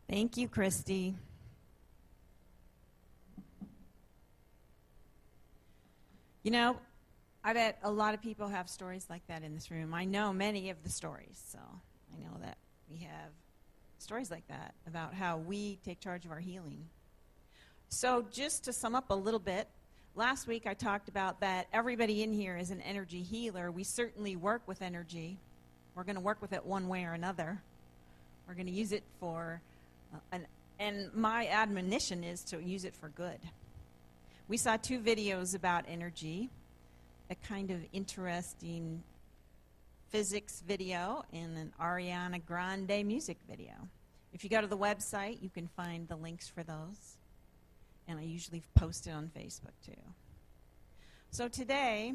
Thank you, Christy. You know, I bet a lot of people have stories like that in this room. I know many of the stories, so I know that we have stories like that about how we take charge of our healing. So just to sum up a little bit, last week I talked about that everybody in here is an energy healer. We certainly work with energy. We're going to work with it one way or another. We're going to use it for, and my admonition is to use it for good. We saw 2 videos about energy, a kind of interesting physics video and an Ariana Grande music video. If you go to the website, you can find the links for those. And I usually post it on Facebook too. So today,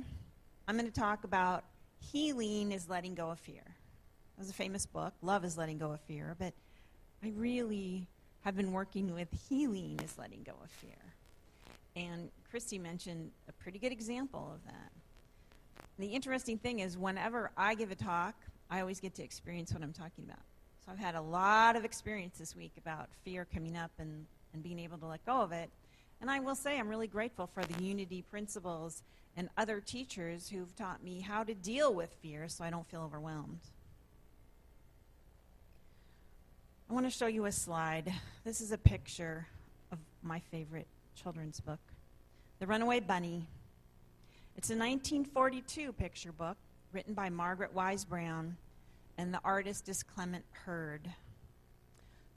I'm going to talk about healing is letting go of fear. That was a famous book, Love is Letting Go of Fear, but I really have been working with healing is letting go of fear. And Christy mentioned a pretty good example of that. And the interesting thing is whenever I give a talk, I always get to experience what I'm talking about. So I've had a lot of experience this week about fear coming up and being able to let go of it. And I will say I'm really grateful for the unity principles and other teachers who've taught me how to deal with fear so I don't feel overwhelmed. I want to show you a slide. This is a picture of my favorite children's book, The Runaway Bunny. It's a 1942 picture book written by Margaret Wise Brown, and the artist is Clement Hurd.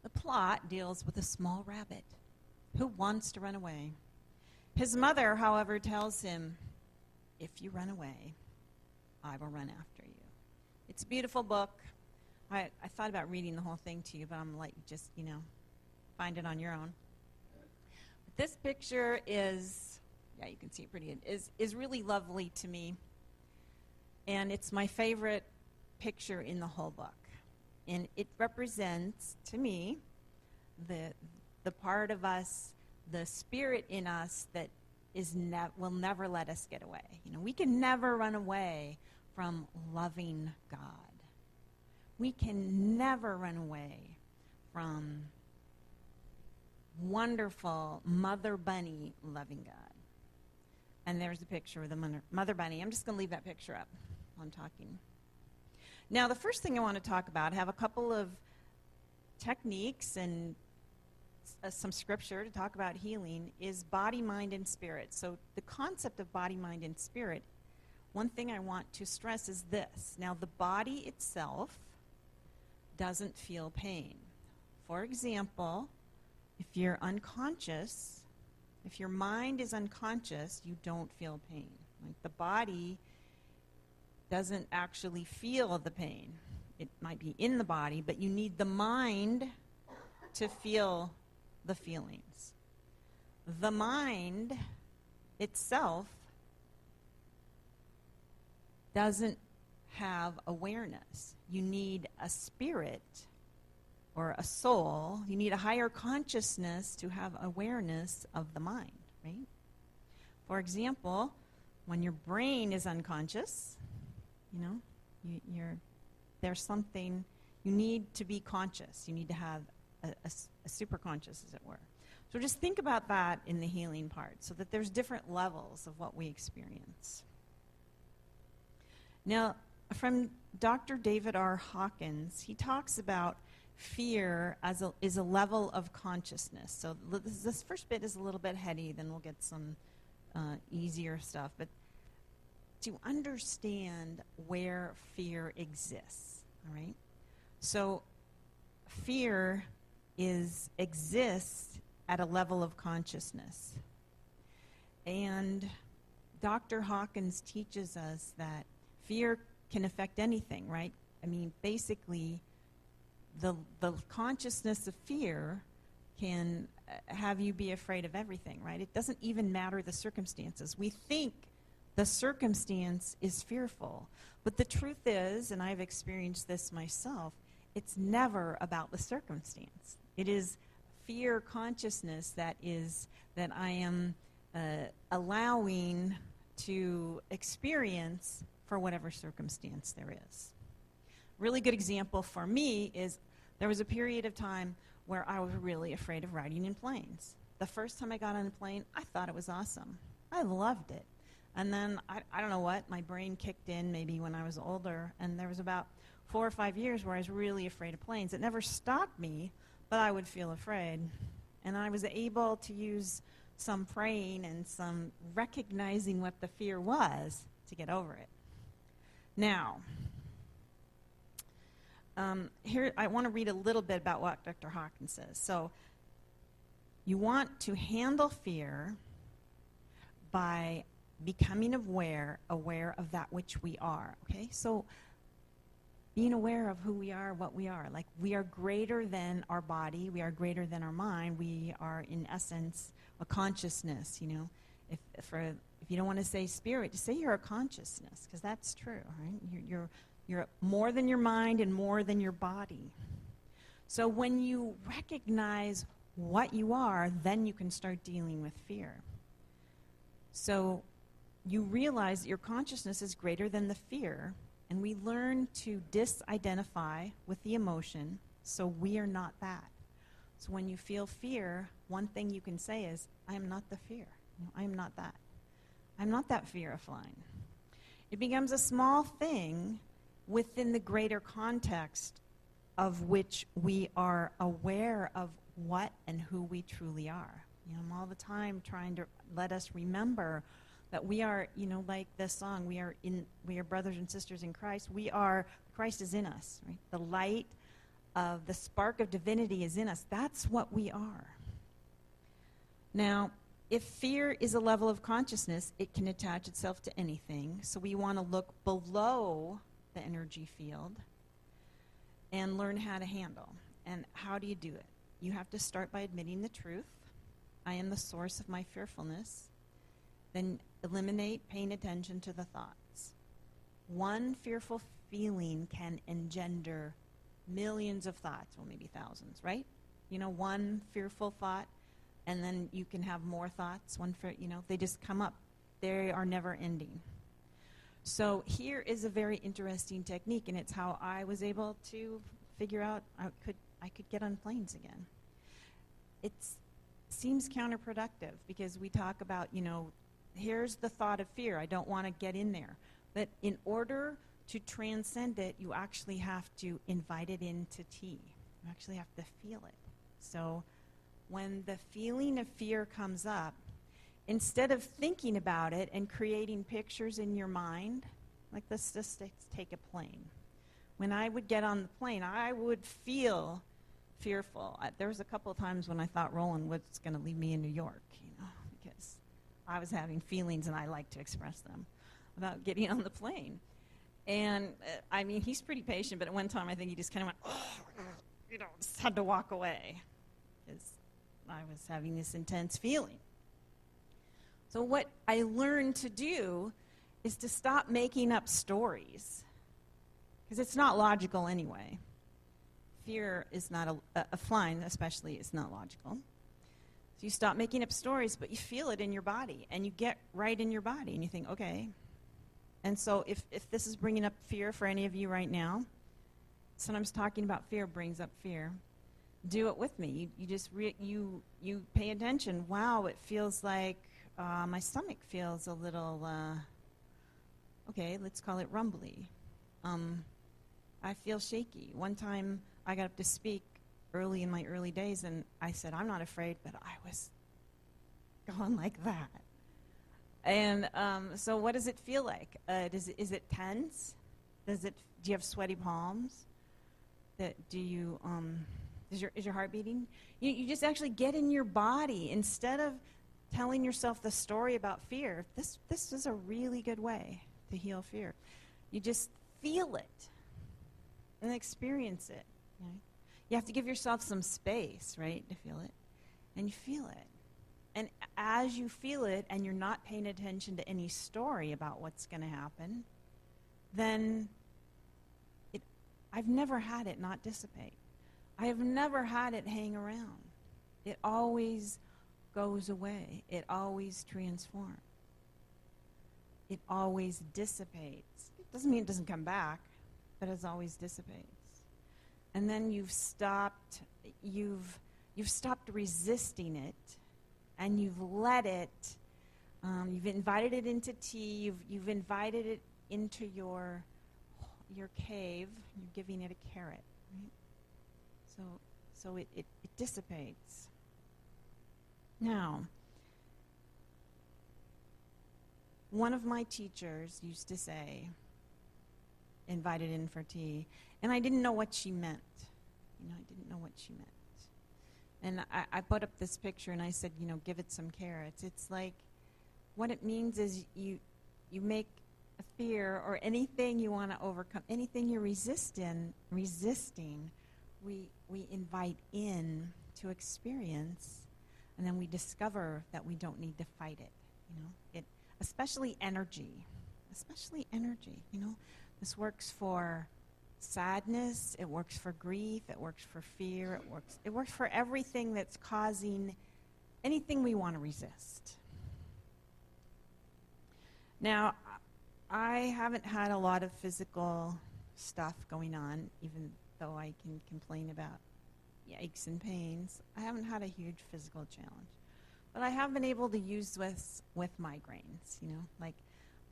The plot deals with a small rabbit who wants to run away. His mother, however, tells him, "If you run away, I will run after you." It's a beautiful book. I thought about reading the whole thing to you, but I'm like, just, find it on your own. This picture is, you can see it pretty good, is really lovely to me. And it's my favorite picture in the whole book. And it represents, to me, the part of us, the spirit in us that will never let us get away. We can never run away from loving God. We can never run away from wonderful Mother Bunny loving God. And there's a picture of the Mother Bunny. I'm just going to leave that picture up while I'm talking. Now, the first thing I want to talk about, I have a couple of techniques and some scripture to talk about healing, is body, mind, and spirit. So the concept of body, mind, and spirit, one thing I want to stress is this. Now, the body itself doesn't feel pain. For example, if you're unconscious, if your mind is unconscious, you don't feel pain. Like the body doesn't actually feel the pain. It might be in the body, but you need the mind to feel the feelings. The mind itself doesn't have awareness. You need a spirit or a soul. You need a higher consciousness to have awareness of the mind, right? For example, when your brain is unconscious, there's something, you need to be conscious. You need to have a super conscious, as it were. So just think about that in the healing part, so that there's different levels of what we experience. Now, from Dr. David R. Hawkins, he talks about fear is a level of consciousness. So this first bit is a little bit heady, then we'll get some easier stuff. But to understand where fear exists, all right? So fear exists at a level of consciousness. And Dr. Hawkins teaches us that fear can affect anything, right? I mean, basically, the consciousness of fear can have you be afraid of everything, right? It doesn't even matter the circumstances. We think the circumstance is fearful, but the truth is, and I've experienced this myself, it's never about the circumstance. It is fear consciousness that I am allowing to experience for whatever circumstance there is. Really good example for me is There was a period of time where I was really afraid of riding in planes. The first time I got on a plane, I thought it was awesome. I loved it. And then, I don't know what, my brain kicked in maybe when I was older, and there was about 4 or 5 years where I was really afraid of planes. It never stopped me, but I would feel afraid. And I was able to use some praying and some recognizing what the fear was to get over it. Now, here I want to read a little bit about what Dr. Hawkins says. So, you want to handle fear by becoming aware of that which we are, okay? So, being aware of who we are, what we are. Like, we are greater than our body. We are greater than our mind. We are, in essence, a consciousness, you know. If you don't want to say spirit, just say you're a consciousness, because that's true, right? You're more than your mind and more than your body. So when you recognize what you are, then you can start dealing with fear. So you realize that your consciousness is greater than the fear, and we learn to disidentify with the emotion, so we are not that. So when you feel fear, one thing you can say is, I am not the fear. No, I am not that. I'm not that fear of flying. It becomes a small thing within the greater context of which we are aware of what and who we truly are. You know, I'm all the time trying to let us remember that we are, you know, like this song, we are brothers and sisters in Christ. Christ is in us, right? The light of the spark of divinity is in us. That's what we are. Now, if fear is a level of consciousness, it can attach itself to anything. So we want to look below the energy field and learn how to handle. And how do you do it? You have to start by admitting the truth. I am the source of my fearfulness. Then eliminate paying attention to the thoughts. One fearful feeling can engender millions of thoughts, well, maybe thousands, right? You know, one fearful thought, and then you can have more thoughts. They just come up. They are never ending. So here is a very interesting technique, and it's how I was able to figure out I could get on planes again. It seems counterproductive because we talk about, you know, here's the thought of fear. I don't want to get in there. But in order to transcend it, you actually have to invite it into tea. You actually have to feel it. So when the feeling of fear comes up, instead of thinking about it and creating pictures in your mind, like let's just take a plane. When I would get on the plane, I would feel fearful. There was a couple of times when I thought Roland was going to leave me in New York, you know, because I was having feelings and I like to express them about getting on the plane. And, I mean, he's pretty patient, but at one time I think he just kind of went, oh, you know, just had to walk away because I was having this intense feeling. So what I learned to do is to stop making up stories, because it's not logical anyway. Fear is not a flying, especially, is not logical. So you stop making up stories, but you feel it in your body, and you get right in your body, and you think, okay. And so if this is bringing up fear for any of you right now, sometimes talking about fear brings up fear. Do it with me. You just you pay attention. Wow, it feels like my stomach feels a little, okay, let's call it rumbly. I feel shaky. One time I got up to speak early in my early days, and I said, I'm not afraid, but I was going like that. And so what does it feel like? Is it tense? Do you have sweaty palms? Is your heart beating? You just actually get in your body instead of telling yourself the story about fear. This is a really good way to heal fear. You just feel it and experience it. You know? You have to give yourself some space, right, to feel it. And you feel it. And as you feel it and you're not paying attention to any story about what's going to happen, then I've never had it not dissipate. I have never had it hang around. It always goes away. It always transforms. It always dissipates. It doesn't mean it doesn't come back, but it always dissipates. and then you've stopped resisting it, and you've let it, you've invited it into tea, you've invited it into your cave, you're giving it a carrot, right? So it dissipates. Now, one of my teachers used to say, invited in for tea, and I didn't know what she meant. I didn't know what she meant. And I put up this picture and I said, give it some carrots. It's like, what it means is you make a fear or anything you want to overcome, anything you're resisting, we invite in to experience, and then we discover that we don't need to fight it. Especially energy. This works for sadness, it works for grief, it works for fear, it works for everything that's causing anything we want to resist. Now, I haven't had a lot of physical stuff going on, even though I can complain about aches and pains. I haven't had a huge physical challenge. But I have been able to use with migraines, like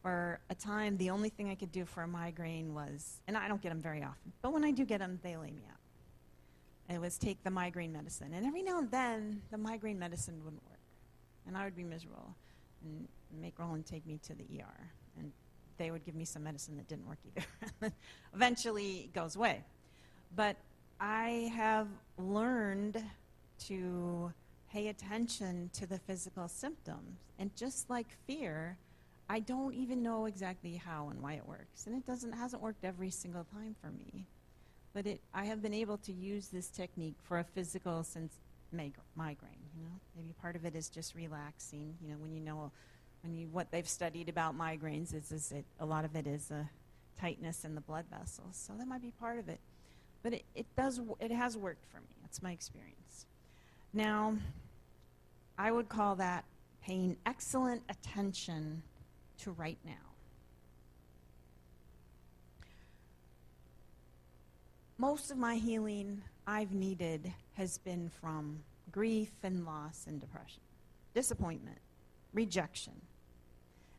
for a time, the only thing I could do for a migraine was, and I don't get them very often, but when I do get them, they lay me out. And it was take the migraine medicine. And every now and then, the migraine medicine wouldn't work. And I would be miserable and make Roland take me to the ER. And they would give me some medicine that didn't work either. Eventually, it goes away. But I have learned to pay attention to the physical symptoms. And just like fear, I don't even know exactly how and why it works. And it hasn't worked every single time for me. But I have been able to use this technique for a physical migraine. Maybe part of it is just relaxing. What they've studied about migraines is a lot of it is a tightness in the blood vessels. So that might be part of it. But it has worked for me. That's my experience. Now, I would call that paying excellent attention to right now. Most of my healing I've needed has been from grief and loss and depression, disappointment, rejection.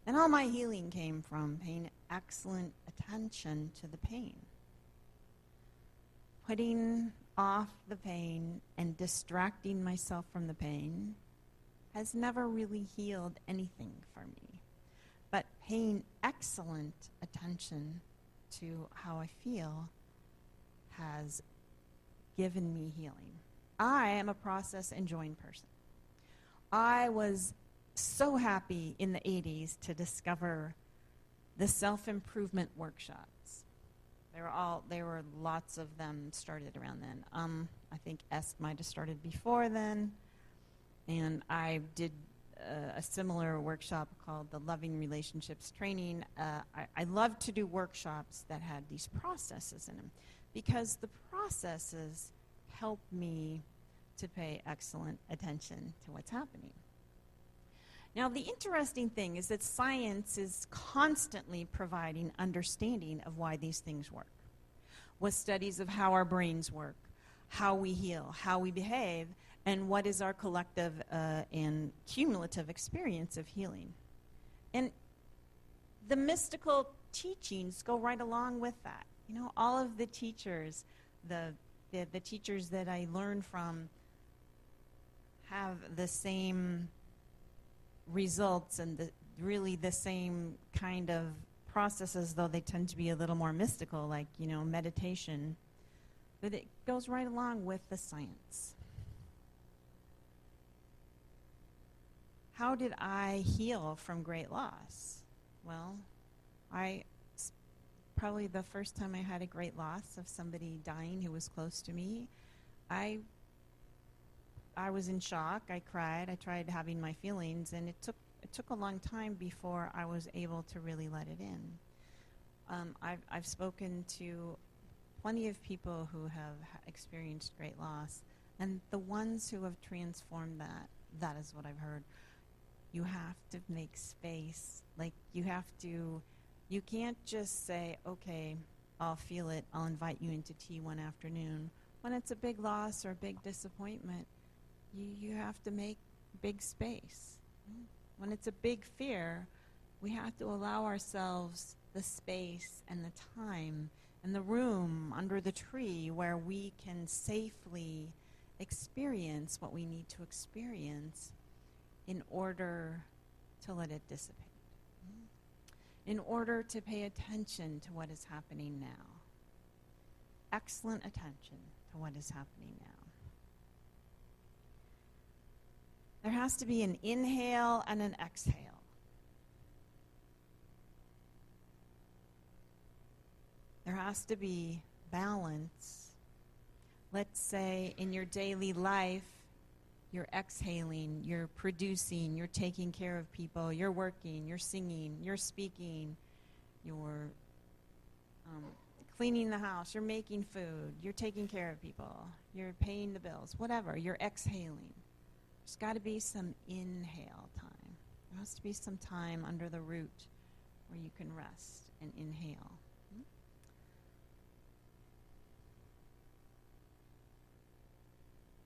And all my healing came from paying excellent attention to the pain. Putting off the pain and distracting myself from the pain has never really healed anything for me. But paying excellent attention to how I feel has given me healing. I am a process-enjoying person. I was so happy in the 80s to discover the self-improvement workshops. There were lots of them started around then. I think EST might have started before then. And I did a similar workshop called the Loving Relationships Training. I love to do workshops that had these processes in them because the processes help me to pay excellent attention to what's happening. Now, the interesting thing is that science is constantly providing understanding of why these things work, with studies of how our brains work, how we heal, how we behave, and what is our collective and cumulative experience of healing. And the mystical teachings go right along with that. All of the teachers, the teachers that I learned from have the same results and really the same kind of processes, though they tend to be a little more mystical, like, meditation. But it goes right along with the science. How did I heal from great loss? Well, probably the first time I had a great loss of somebody dying who was close to me, I was in shock. I cried. I tried having my feelings, and it took a long time before I was able to really let it in. I've spoken to plenty of people who have experienced great loss, and the ones who have transformed that is what I've heard. You have to make space. Like, you can't just say, okay, I'll feel it. I'll invite you into tea one afternoon. When it's a big loss or a big disappointment, you have to make big space. When it's a big fear, we have to allow ourselves the space and the time and the room under the tree where we can safely experience what we need to experience in order to let it dissipate, in order to pay attention to what is happening now. Excellent attention to what is happening now. There has to be an inhale and an exhale. There has to be balance. Let's say in your daily life, you're exhaling, you're producing, you're taking care of people, you're working, you're singing, you're speaking, you're cleaning the house, you're making food, you're taking care of people, you're paying the bills, whatever, you're exhaling. There's got to be some inhale time. There has to be some time under the root where you can rest and inhale.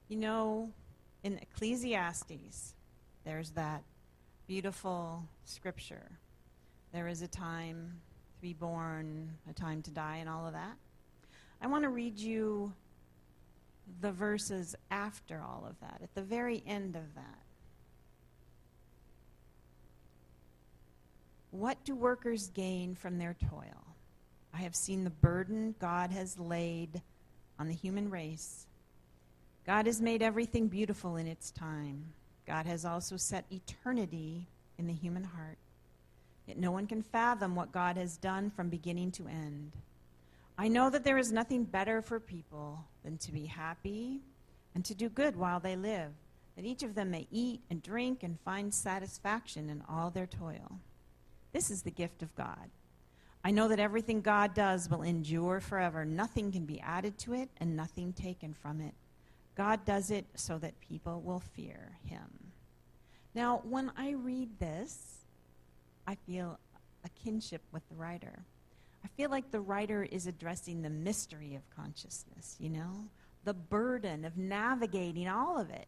You know, in Ecclesiastes, there's that beautiful scripture. There is a time to be born, a time to die, and all of that. I want to read you the verses after all of that, at the very end of that. What do workers gain from their toil? I have seen the burden God has laid on the human race. God has made everything beautiful in its time. God has also set eternity in the human heart. Yet no one can fathom what God has done from beginning to end. I know that there is nothing better for people than to be happy and to do good while they live, that each of them may eat and drink and find satisfaction in all their toil. This is the gift of God. I know that everything God does will endure forever. Nothing can be added to it and nothing taken from it. God does it so that people will fear him. Now, when I read this, I feel a kinship with the writer. I feel like the writer is addressing the mystery of consciousness, you know, the burden of navigating all of it.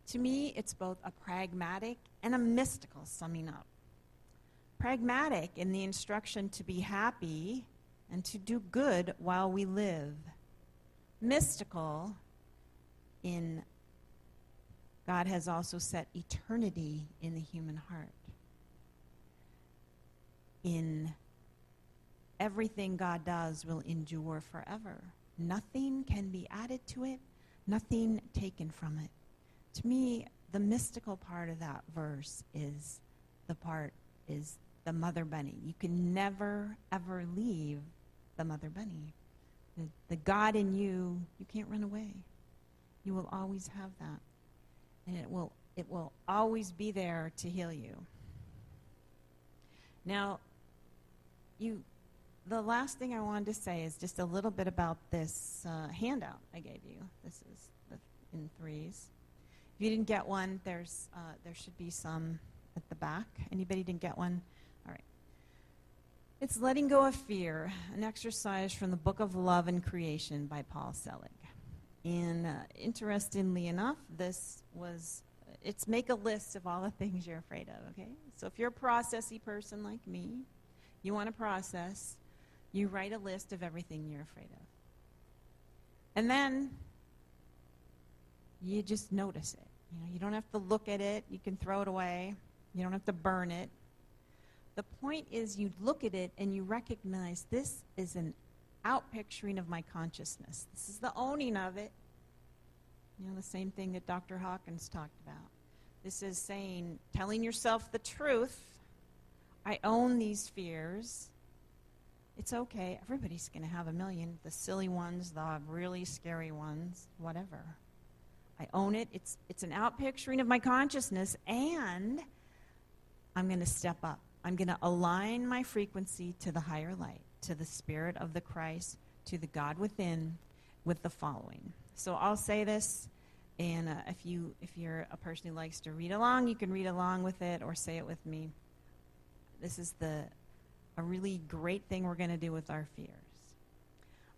To me, it's both a pragmatic and a mystical summing up. Pragmatic in the instruction to be happy and to do good while we live. Mystical in God has also set eternity in the human heart. In everything God does will endure forever. Nothing can be added to it, nothing taken from it. To me, the mystical part of that verse is the mother bunny. You can never, ever leave the mother bunny. The God in you, you can't run away. You will always have that. And it will always be there to heal you. Now, the last thing I wanted to say is just a little bit about this handout I gave you. This is in threes. If you didn't get one, there should be some at the back. Anybody didn't get one? All right. It's Letting Go of Fear, an exercise from the Book of Love and Creation by Paul Selig. And interestingly enough, it's make a list of all the things you're afraid of, okay? So if you're a processy person like me, you want to process, you write a list of everything you're afraid of. And then you just notice it. You know, you don't have to look at it. You can throw it away. You don't have to burn it. The point is you look at it and you recognize this is an outpicturing of my consciousness. This is the owning of it. You know, the same thing that Dr. Hawkins talked about. This is saying, telling yourself the truth. I own these fears. It's okay. Everybody's going to have a million. The silly ones, the really scary ones, whatever. I own it. It's an outpicturing of my consciousness, and I'm going to step up. I'm going to align my frequency to the higher light, to the Spirit of the Christ, to the God within, with the following. So I'll say this, and if you're a person who likes to read along, you can read along with it or say it with me. This is a really great thing we're going to do with our fears.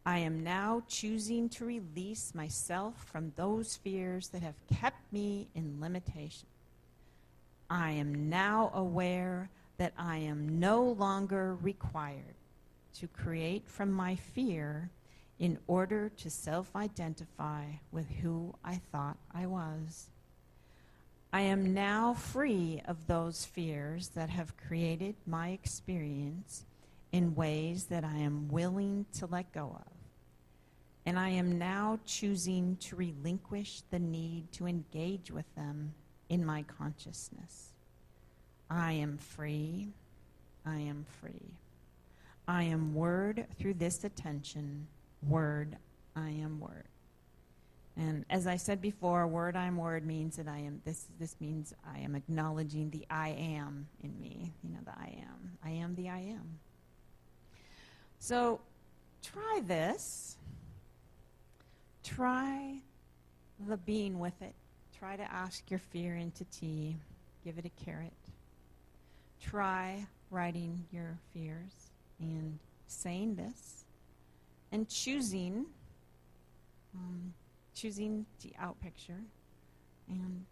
I am now choosing to release myself from those fears that have kept me in limitation. I am now aware that I am no longer required to create from my fear in order to self-identify with who I thought I was. I am now free of those fears that have created my experience in ways that I am willing to let go of. And I am now choosing to relinquish the need to engage with them in my consciousness. I am free. I am free. I am word through this attention. Word, I am word. And as I said before, word, I am word means that I am, this means I am acknowledging the I am in me. You know, the I am. I am the I am. So try this. Try the being with it. Try to ask your fear into tea. Give it a carrot. Try writing your fears and saying this and choosing the out picture and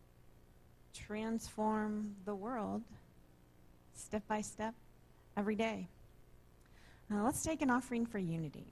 transform the world step by step every day. Now let's take an offering for unity.